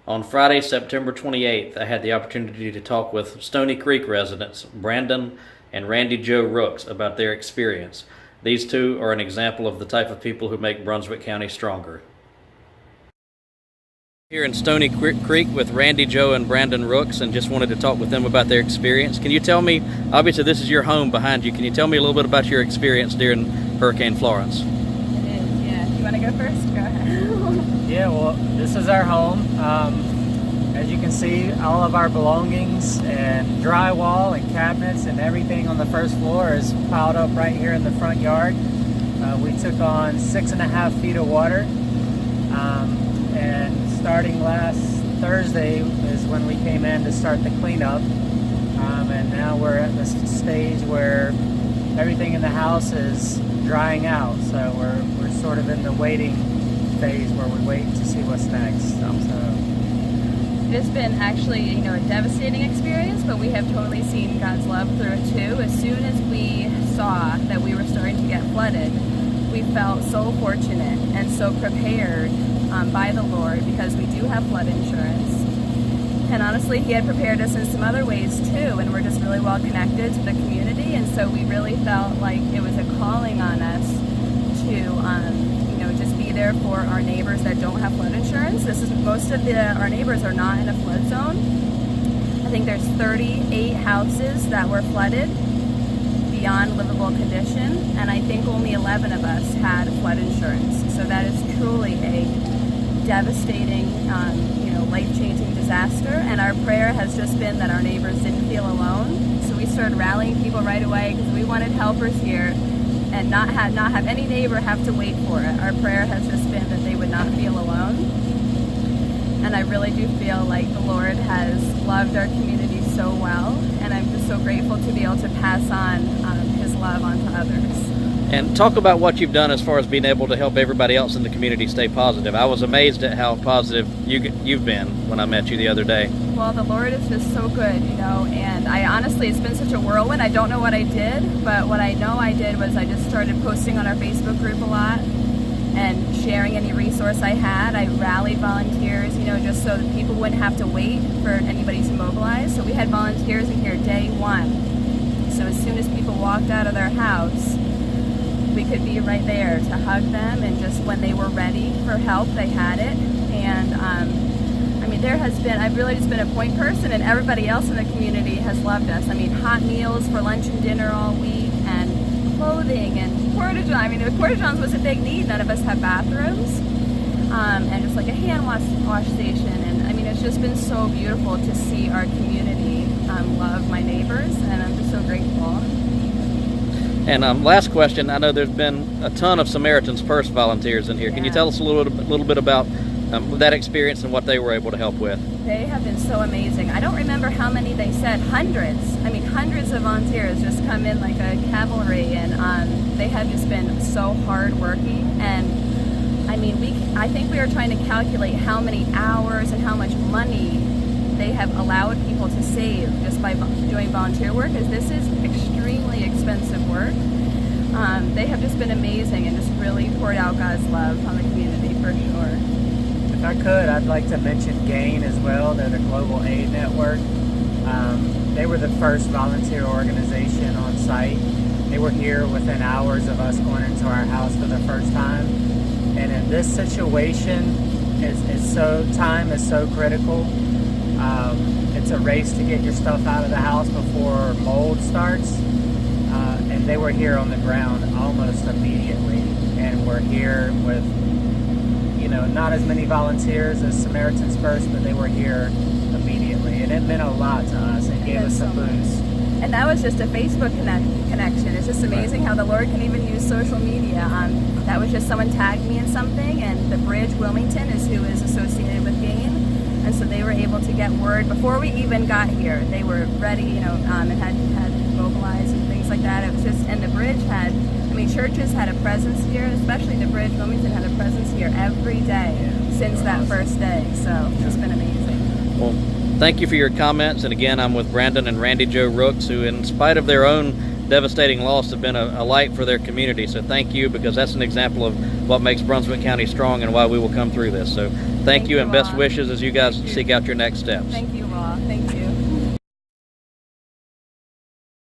On Friday, September 28th, I had the opportunity to talk with Stoney Creek residents Brandon and Randi Jo Rooks about their experience. These two are an example of the type of people who make Brunswick County stronger. Here in Stoney Creek with Randi Jo and Brandon Rooks, and just wanted to talk with them about their experience. Can you tell me, obviously this is your home behind you, can you tell me a little bit about your experience during Hurricane Florence? It is, yeah. Do you want to go first? Go ahead. Yeah, well, this is our home. As you can see, all of our belongings and drywall and cabinets and everything on the first floor is piled up right here in the front yard. We took on 6.5 feet of water, and starting last Thursday is when we came in to start the cleanup, and now we're at this stage where everything in the house is drying out, so we're sort of in the waiting phase where we wait to see what's next. It's been actually, a devastating experience, but we have totally seen God's love through it too. As soon as we saw that we were starting to get flooded, we felt so fortunate and so prepared by the Lord, because we do have flood insurance. And honestly, He had prepared us in some other ways too, and we're just really well connected to the community, and so we really felt like it was a calling on us to just be there for our neighbors that don't have flood insurance. Most of our neighbors are not in a flood zone. I think there's 38 houses that were flooded beyond livable condition, and I think only 11 of us had flood insurance. So that is truly a devastating, life-changing disaster, and our prayer has just been that our neighbors didn't feel alone. So we started rallying people right away because we wanted helpers here and not have any neighbor have to wait for it. Our prayer has just been that they would not feel alone. And I really do feel like the Lord has loved our community so well, and I'm just so grateful to be able to pass on His love onto others. And talk about what you've done as far as being able to help everybody else in the community stay positive. I was amazed at how positive you've been when I met you the other day. Well, the Lord is just so good, and I honestly, it's been such a whirlwind. I don't know what I did, but what I know I did was I just started posting on our Facebook group a lot and sharing any resource I had. I rallied volunteers, just so that people wouldn't have to wait for anybody to mobilize. So we had volunteers in here day one. So as soon as people walked out of their house, we could be right there to hug them, and just when they were ready for help, they had it. And I've really just been a point person, and everybody else in the community has loved us. Hot meals for lunch and dinner all week, and clothing and porta-johns. The porta-johns was a big need. None of us have bathrooms, and just like a hand wash station. And it's just been so beautiful to see our community love my neighbors, and I'm just so grateful. And last question, I know there's been a ton of Samaritan's Purse volunteers in here. Yeah. Can you tell us a little bit about that experience and what they were able to help with? They have been so amazing. I don't remember how many they said, hundreds. Hundreds of volunteers just come in like a cavalry, and they have just been so hardworking. And I think we are trying to calculate how many hours and how much money they have allowed people to save just by doing volunteer work, as this is extremely expensive work. They have just been amazing and just really poured out God's love on the community for sure. If I could, I'd like to mention GAIN as well. They're the Global Aid Network. They were the first volunteer organization on site. They were here within hours of us going into our house for the first time. And in this situation, time is so critical. It's a race to get your stuff out of the house before mold starts. And they were here on the ground almost immediately. And we're here with, not as many volunteers as Samaritan's Purse, but they were here immediately. And it meant a lot to us. It gave us a boost. And that was just a Facebook connection. It's just amazing how the Lord can even use social media. That was just someone tagged me in something, and the Bridge Wilmington is who is associated with GAIN. And so they were able to get word before we even got here. They were ready, and had mobilized and things like that. It was just, and the Bridge had, churches had a presence here, especially the Bridge Wilmington had a presence here every day since that first day. So it's just been amazing. Well, thank you for your comments. And again, I'm with Brandon and Randi Jo Brooks, who in spite of their own devastating loss have been a light for their community. So thank you, because that's an example of what makes Brunswick County strong and why we will come through this. So Thank you, and best all. wishes as you guys Thank you. seek out your next steps. Thank you all. Thank you.